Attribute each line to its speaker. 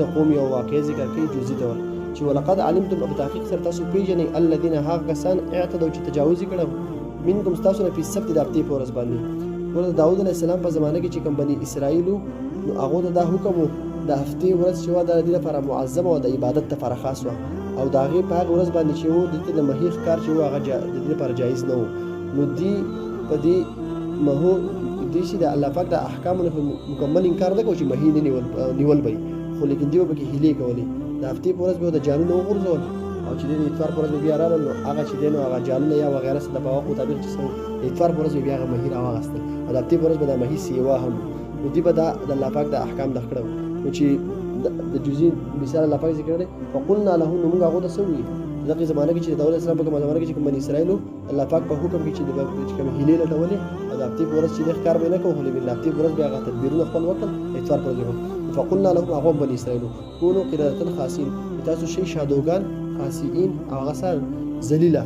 Speaker 1: د قوم یو واقع ذکر کوي جزئی تور چې ولقد علمتم په تحقیق سره تاسو پیژنئ الذين هغه کسان اعتدوا چې تجاوز کړو منکم تاسو نه په سبت د هفتې په ورځ باندې ورته داوود علیه السلام په زمانه کې چې کوم بني اسرائیل نو هغه ته دا حکم وو د هفتې ورځ چې و د دې لپاره معظمه او د عبادت لپاره خاص و او د هغې په هغه ورځ باندې چې و د مهي ښکار چې و هغه د دې لپاره جایز نه و نو دوی په دې مهو دوی چې د الله پاک د احکامو نه مکمل انکار نه کوي چې مهي نه نیول به خو لیکن دوی به پکې هیلې کولې د هفتې په ورځ به د جالونه وغورځول او چې د اتوار په ورځ به بیا راغلل نو هغه چې دی نو هغه جالونه یا وغیره څه د په وخت مطابق چې څه د اتوار په ورځ به بیا هغه مهي راواغېستل او د هفتې په ورځ به دا مهي سیوا هم نو دوی به دا د الله پاک د احکام دغ کړه نو چې د جزئی مثال الله پاک ذکر کړی فقلنا له نو موږ هغو ته څه وویل دغې زمانه کې چې د داود علیه السلام په کومه زمانه کې چې کوم بني اسرائیل الله پاک په حکم کې چې کوم هیلې لټولې او د هفتې په ورځ چې دې ښکار به یې نه کوو خو لیکن د هفتې په ورځ به هغه تدبیرونه خپل وکړل اتوار په ورځ یې فقلنا لهم هغو بني اسرائیل کونو قردة خاسئین تاسو شئ شادوګان خاسئین او هغه ذلیله